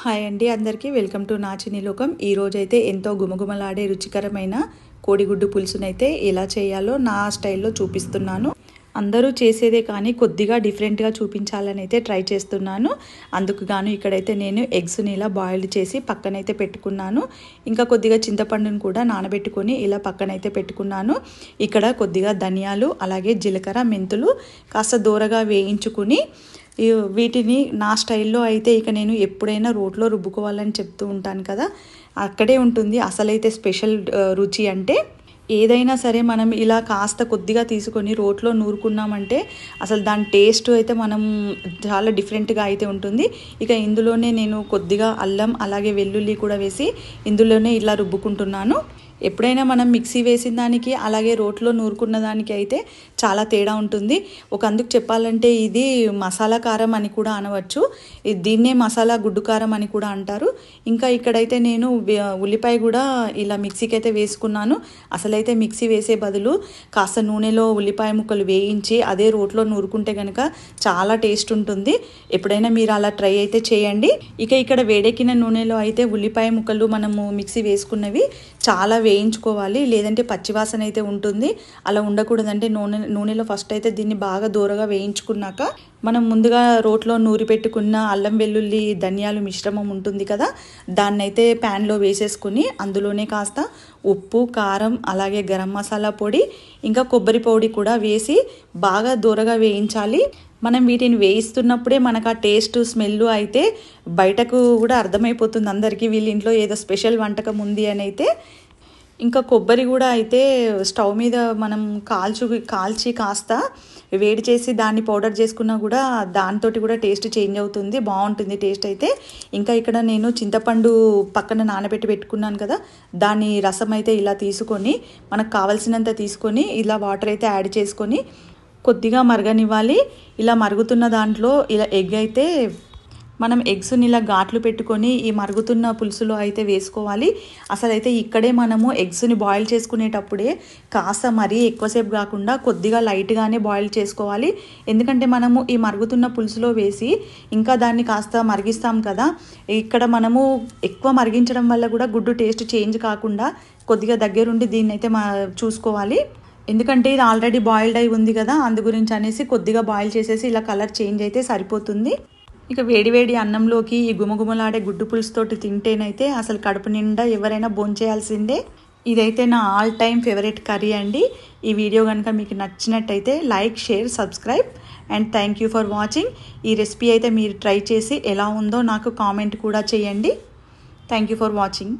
Hi అండి అందరికీ welcome to నాచిని లోకం. ఈ రోజైతే ఎంతో గుమగుమలాడే రుచికరమైన కోడిగుడ్డు పులుసునైతే ఎలా చేయాలో నా స్టైల్లో చూపిస్తున్నాను. అందరూ చేసేదే కానీ కొద్దిగా డిఫరెంట్గా చూపించాలని అయితే ట్రై చేస్తున్నాను. అందుకు గాను ఇక్కడైతే నేను ఎగ్స్ని ఇలా బాయిల్డ్ చేసి పక్కనైతే పెట్టుకున్నాను. ఇంకా కొద్దిగా చింతపండును కూడా నానబెట్టుకొని ఇలా పక్కనైతే పెట్టుకున్నాను. ఇక్కడ కొద్దిగా ధనియాలు అలాగే జీలకర్ర మెంతులు కాస్త దూరగా వేయించుకుని వీటిని నా స్టైల్లో అయితే ఇక నేను ఎప్పుడైనా రోట్లో రుబ్బుకోవాలని చెప్తూ ఉంటాను కదా, అక్కడే ఉంటుంది అసలైతే స్పెషల్ రుచి. అంటే ఏదైనా సరే మనం ఇలా కాస్త కొద్దిగా తీసుకొని రోట్లో నూరుకున్నామంటే అసలు దాని టేస్ట్ అయితే మనం చాలా డిఫరెంట్గా అయితే ఉంటుంది. ఇక ఇందులోనే నేను కొద్దిగా అల్లం అలాగే వెల్లుల్లి కూడా వేసి ఇందులోనే ఇలా రుబ్బుకుంటున్నాను. ఎప్పుడైనా మనం మిక్సీ వేసిన దానికి అలాగే రోట్లో నూరుకున్న దానికి అయితే చాలా తేడా ఉంటుంది. అందుకు చెప్పాలంటే ఇది మసాలా కారం అని కూడా అనవచ్చు. దీన్నే మసాలా గుడ్డు కారం అని కూడా అంటారు. ఇంకా ఇక్కడైతే నేను ఉల్లిపాయ కూడా ఇలా మిక్సీకి అయితే వేసుకున్నాను. అసలైతే మిక్సీ వేసే బదులు కాస్త నూనెలో ఉల్లిపాయ ముక్కలు వేయించి అదే రోట్లో నూరుకుంటే కనుక చాలా టేస్ట్ ఉంటుంది. ఎప్పుడైనా మీరు అలా ట్రై అయితే చేయండి. ఇక్కడ వేడెక్కిన నూనెలో అయితే ఉల్లిపాయ ముక్కలు మనము మిక్సీ వేసుకున్నవి చాలా వేయించుకోవాలి, లేదంటే పచ్చివాసన అయితే ఉంటుంది. అలా ఉండకూడదంటే నూనెలో ఫస్ట్ అయితే దీన్ని బాగా దూరగా వేయించుకున్నాక మనం ముందుగా రోట్లో నూరి పెట్టుకున్న అల్లం వెల్లుల్లి ధనియాలు మిశ్రమం ఉంటుంది కదా, దాన్నైతే ప్యాన్లో వేసేసుకుని అందులోనే కాస్త ఉప్పు కారం అలాగే గరం మసాలా పొడి ఇంకా కొబ్బరి పొడి కూడా వేసి బాగా దూరగా వేయించాలి. మనం వీటిని వేయిస్తున్నప్పుడే మనకు ఆ టేస్ట్ స్మెల్ అయితే బయటకు కూడా అర్థమైపోతుంది అందరికీ, వీళ్ళ ఇంట్లో ఏదో స్పెషల్ వంటకం ఉంది అని అయితే. ఇంకా కొబ్బరి కూడా అయితే స్టవ్ మీద మనం కాల్చి కాస్త వేడి చేసి దాన్ని పౌడర్ చేసుకున్నా కూడా దాంతో కూడా టేస్ట్ చేంజ్ అవుతుంది, బాగుంటుంది టేస్ట్ అయితే. ఇంకా ఇక్కడ నేను చింతపండు పక్కన నానబెట్టి పెట్టుకున్నాను కదా, దాని రసం అయితే ఇలా తీసుకొని మనకు కావాల్సినంత తీసుకొని ఇలా వాటర్ అయితే యాడ్ చేసుకొని కొద్దిగా మరగనివ్వాలి. ఇలా మరుగుతున్న దాంట్లో ఇలా ఎగ్ అయితే మనం ఎగ్స్ని ఇలా ఘాట్లు పెట్టుకొని ఈ మరుగుతున్న పులుసులో అయితే వేసుకోవాలి. అసలైతే ఇక్కడే మనము ఎగ్స్ని బాయిల్ చేసుకునేటప్పుడే కాస్త మరీ ఎక్కువసేపు కాకుండా కొద్దిగా లైట్గానే బాయిల్ చేసుకోవాలి. ఎందుకంటే మనము ఈ మరుగుతున్న పులుసులో వేసి ఇంకా దాన్ని కాస్త మరిగిస్తాం కదా, ఇక్కడ మనము ఎక్కువ మరిగించడం వల్ల కూడా గుడ్డు టేస్ట్ చేంజ్ కాకుండా కొద్దిగా దగ్గరుండి దీన్ని అయితే చూసుకోవాలి. ఎందుకంటే ఇది ఆల్రెడీ బాయిల్డ్ అయి ఉంది కదా, అందు గురించి అనేసి కొద్దిగా బాయిల్ చేసేసి ఇలా కలర్ చేంజ్ అయితే సరిపోతుంది. ఇక వేడివేడి అన్నంలోకి ఈ గుమగుమలాడే గుడ్డు పులుసుతోటి తింటేనైతే అసలు కడుపు నిండా ఎవరైనా భోంచేయాల్సిందే. ఇదైతే నా ఆల్ టైమ్ ఫేవరెట్ కర్రీ అండి. ఈ వీడియో కనుక మీకు నచ్చినట్టయితే like share subscribe and thank you for watching. ఈ రెసిపీ అయితే మీరు ట్రై చేసి ఎలా ఉందో నాకు కామెంట్ కూడా చేయండి. Thank you for watching.